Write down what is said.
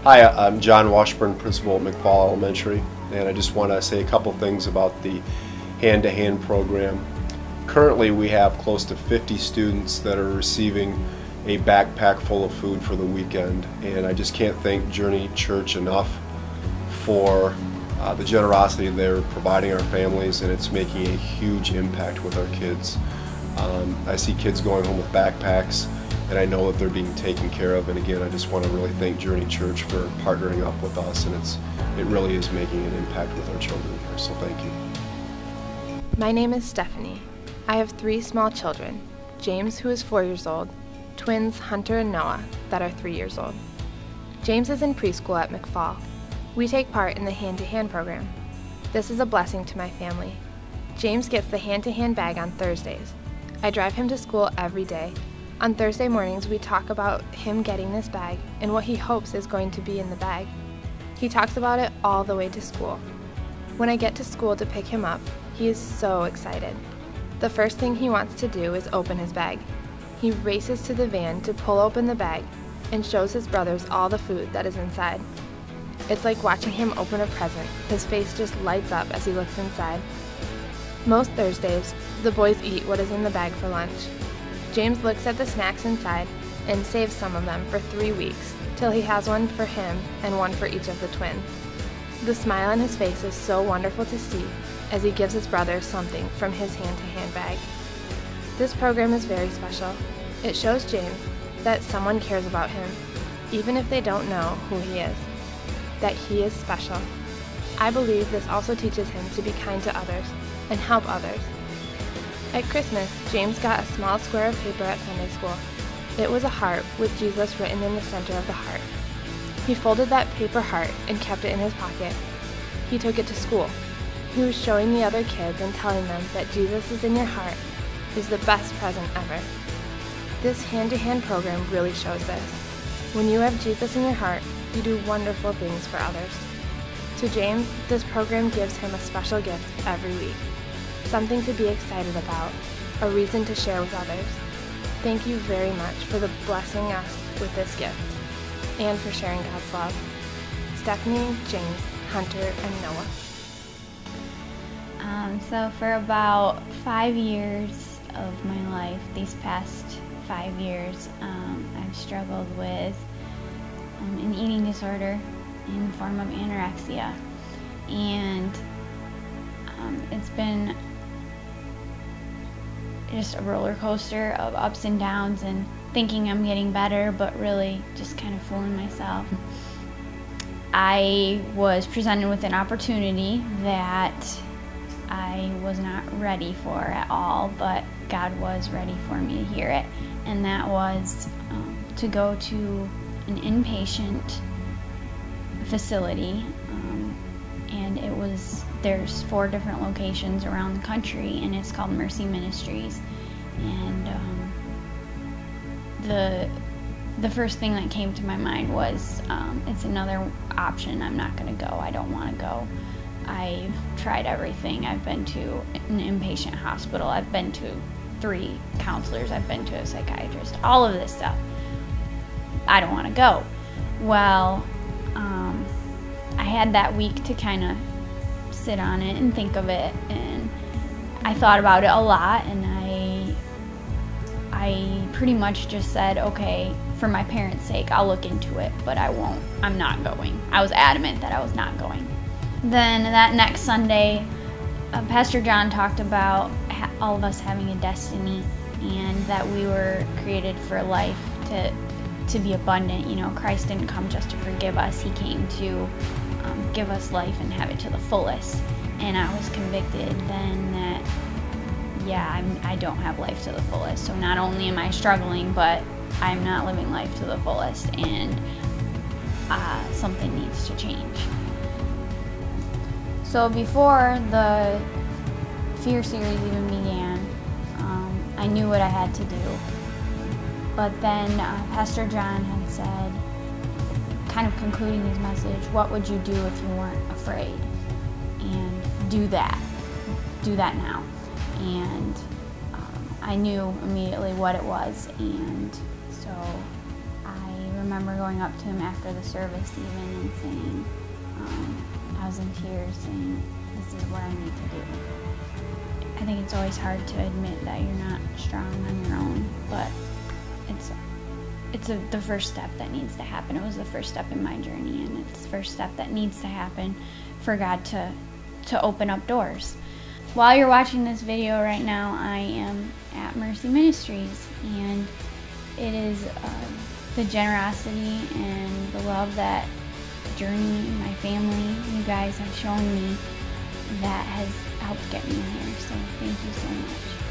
Hi, I'm John Washburn, principal at McFall Elementary, and I just want to say a couple things about the hand-to-hand program. Currently, we have close to 50 students that are receiving a backpack full of food for the weekend, and I just can't thank Journey Church enough for the generosity they're providing our families, and it's making a huge impact with our kids. I see kids going home with backpacks, and I know that they're being taken care of, and again, I just want to really thank Journey Church for partnering up with us, and it really is making an impact with our children here, so thank you. My name is Stephanie. I have 3 small children, James, who is 4 years old, twins Hunter and Noah that are 3 years old. James is in preschool at McFall. We take part in the hand-to-hand program. This is a blessing to my family. James gets the hand-to-hand bag on Thursdays. I drive him to school every day. On Thursday mornings, we talk about him getting this bag and what he hopes is going to be in the bag. He talks about it all the way to school. When I get to school to pick him up, he is so excited. The first thing he wants to do is open his bag. He races to the van to pull open the bag and shows his brothers all the food that is inside. It's like watching him open a present. His face just lights up as he looks inside. Most Thursdays, the boys eat what is in the bag for lunch. James looks at the snacks inside and saves some of them for 3 weeks, till he has one for him and one for each of the twins. The smile on his face is so wonderful to see as he gives his brothers something from his hand-to-hand bag. This program is very special. It shows James that someone cares about him, even if they don't know who he is, that he is special. I believe this also teaches him to be kind to others and help others. At Christmas, James got a small square of paper at Sunday school. It was a heart with Jesus written in the center of the heart. He folded that paper heart and kept it in his pocket. He took it to school. He was showing the other kids and telling them that Jesus is in your heart is the best present ever. This hand-to-hand program really shows this. When you have Jesus in your heart, you do wonderful things for others. To James, this program gives him a special gift every week. Something to be excited about, a reason to share with others. Thank you very much for blessing us with this gift and for sharing God's love. Stephanie, James, Hunter, and Noah. So for about 5 years of my life, these past 5 years, I've struggled with an eating disorder in the form of anorexia. And it's been just a roller coaster of ups and downs and thinking I'm getting better, but really just kind of fooling myself. I was presented with an opportunity that I was not ready for at all, but God was ready for me to hear it, and that was to go to an inpatient facility, and there's 4 different locations around the country, and it's called Mercy Ministries. And the first thing that came to my mind was it's another option. I'm not going to go. I don't want to go. I've tried everything. I've been to an inpatient hospital. I've been to 3 counselors. I've been to a psychiatrist. All of this stuff. I don't want to go. Well, I had that week to kind of sit on it and think of it, and I thought about it a lot, and I pretty much just said, okay, for my parents' sake, I'll look into it, but I won't. I'm not going. I was adamant that I was not going. Then that next Sunday, Pastor John talked about all of us having a destiny, and that we were created for life to be abundant. You know, Christ didn't come just to forgive us. He came to give us life and have it to the fullest. And I was convicted then that, yeah, I don't have life to the fullest. So not only am I struggling, but I'm not living life to the fullest, and something needs to change. So before the Fear series even began, I knew what I had to do. But then Pastor John had said, kind of concluding his message, what would you do if you weren't afraid? And do that. Do that now. And I knew immediately what it was, and so I remember going up to him after the service even and saying, I was in tears saying, this is what I need to do. I think it's always hard to admit that you're not strong on your own, but it's the first step that needs to happen. It was the first step in my journey, and it's the first step that needs to happen for God to open up doors. While you're watching this video right now, I am at Mercy Ministries, and it is the generosity and the love that Journey, my family, you guys have shown me that has helped get me here. So thank you so much.